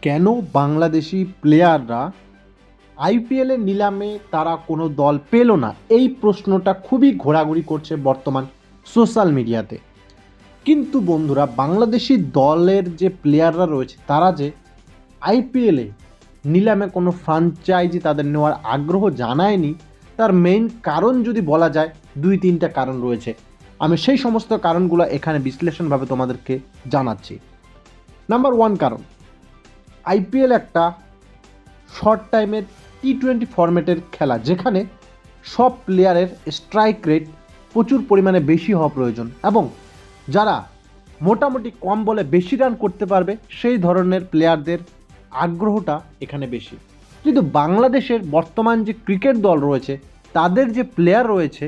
কেন বাংলাদেশি প্লেয়াররা আইপিএলের নিলামে তারা কোনো দল পেল না, এই প্রশ্নটা খুবই ঘোরাঘুরি করছে বর্তমান সোশ্যাল মিডিয়াতে। কিন্তু বন্ধুরা, বাংলাদেশি দলের যে প্লেয়াররা রয়েছে তারা যে আইপিএলে নিলামে কোনো ফ্র্যাঞ্চাইজি তাদের নেওয়ার আগ্রহ জানায়নি, তার মেইন কারণ যদি বলা যায়, দুই তিনটা কারণ রয়েছে। আমি সেই সমস্ত কারণগুলো এখানে বিশ্লেষণভাবে তোমাদেরকে জানাচ্ছি। নাম্বার ওয়ান কারণ, আইপিএল একটা শর্ট টাইমের টি-20 ফরম্যাটের খেলা, যেখানে সব প্লেয়ারের স্ট্রাইক রেট প্রচুর পরিমাণে বেশি হওয়া প্রয়োজন এবং যারা মোটামুটি কম বলে বেশি রান করতে পারবে সেই ধরনের প্লেয়ারদের আগ্রহটা এখানে বেশি। কিন্তু বাংলাদেশের বর্তমান যে ক্রিকেট দল রয়েছে, তাদের যে প্লেয়ার রয়েছে,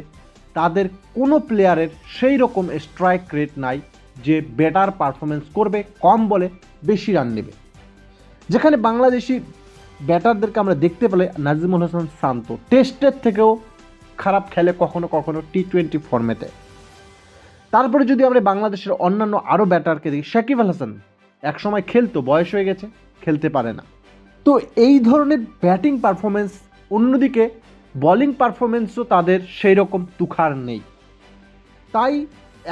তাদের কোনো প্লেয়ারের সেই রকম স্ট্রাইক রেট নাই যে বেটার পারফরমেন্স করবে, কম বলে বেশি রান নেবে। যেখানে বাংলাদেশি ব্যাটারদেরকে আমরা দেখতে পেলে নাজিমুল হাসান শান্ত টেস্টের থেকেও খারাপ খেলে কখনো কখনো টি-20 ফরম্যাটে। তারপরে যদি আমরা বাংলাদেশের অন্যান্য আরও ব্যাটারকে দেখি, সাকিব আল হাসান একসময় খেলতো, বয়স হয়ে গেছে, খেলতে পারে না। তো এই ধরনের ব্যাটিং পারফরমেন্স, অন্যদিকে বোলিং পারফরমেন্সও তাদের সেই রকম তুখার নেই। তাই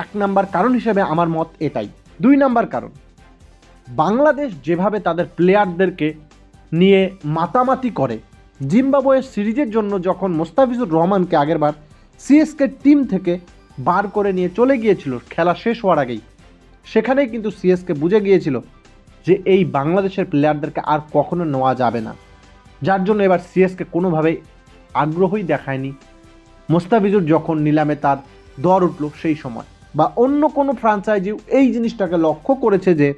এক নাম্বার কারণ হিসেবে আমার মত এটাই। দুই নাম্বার কারণ, বাংলাদেশ যেভাবে তাদের প্লেয়ারদেরকে নিয়ে মাতামাতি করে, জিম্বাবুয়ের সিরিজের জন্য যখন মোস্তাফিজুর রহমানকে আগেরবার সিএসকে টিম থেকে বার করে নিয়ে চলে গিয়েছিল খেলা শেষ হওয়ার আগেই, সেখানেই কিন্তু সিএসকে বুঝে গিয়েছিল যে এই বাংলাদেশের প্লেয়ারদেরকে আর কখনো নেওয়া যাবে না, যার জন্য এবার সিএসকে কোনোভাবেই আগ্রহই দেখায়নি। মোস্তাফিজুর যখন নিলামে তার দর উঠল সেই সময়, বা অন্য কোনো ফ্র্যাঞ্চাইজিও এই জিনিসটাকে লক্ষ্য করেছে যে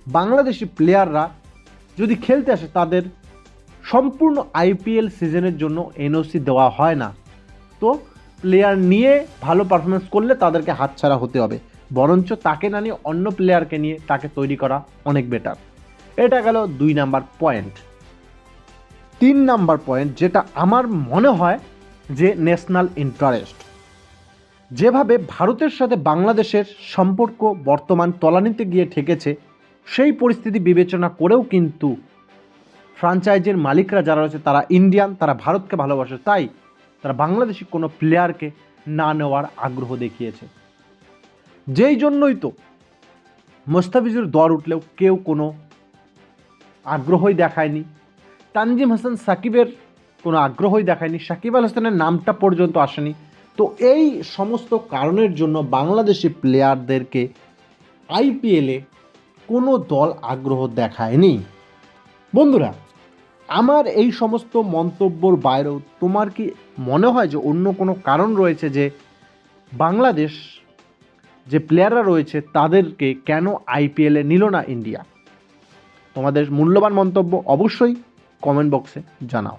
বাংলাদেশি প্লেয়াররা যদি খেলতে আসে তাদের সম্পূর্ণ আইপিএল সিজনের জন্য এনওসি দেওয়া হয় না, তো প্লেয়ার নিয়ে ভালো পারফরমেন্স করলে তাদেরকে হাতছাড়া হতে হবে, বরঞ্চ তাকে না নিয়ে অন্য প্লেয়ারকে নিয়ে তাকে তৈরি করা অনেক বেটার। এটা গেল দুই নাম্বার পয়েন্ট। তিন নাম্বার পয়েন্ট, যেটা আমার মনে হয় যে ন্যাশনাল ইন্টারেস্ট। যেভাবে ভারতের সাথে বাংলাদেশের সম্পর্ক বর্তমান তলানিতে গিয়ে ঠেকেছে, সেই পরিস্থিতি বিবেচনা করেও কিন্তু ফ্র্যাঞ্চাইজির মালিকরা যারা রয়েছে তারা ইন্ডিয়ান, তারা ভারতকে ভালোবাসে, তাই তারা বাংলাদেশি কোনো প্লেয়ারকে না নেওয়ার আগ্রহ দেখিয়েছে। যেই জন্যই তো মোস্তাফিজুর দর উঠলেও কেউ কোনো আগ্রহই দেখায়নি, তানজিম হাসান সাকিবের কোনো আগ্রহই দেখায়নি, সাকিব আল হাসানের নামটা পর্যন্ত আসেনি। তো এই সমস্ত কারণের জন্য বাংলাদেশি প্লেয়ারদেরকে আইপিএলে কোনো দল আগ্রহ দেখায়নি। বন্ধুরা, আমার এই সমস্ত মন্তব্যর বাইরেও তোমার কি মনে হয় যে অন্য কোনো কারণ রয়েছে যে বাংলাদেশ যে প্লেয়াররা রয়েছে তাদেরকে কেন আইপিএলে নিল না ইন্ডিয়া? তোমাদের মূল্যবান মন্তব্য অবশ্যই কমেন্ট বক্সে জানাও।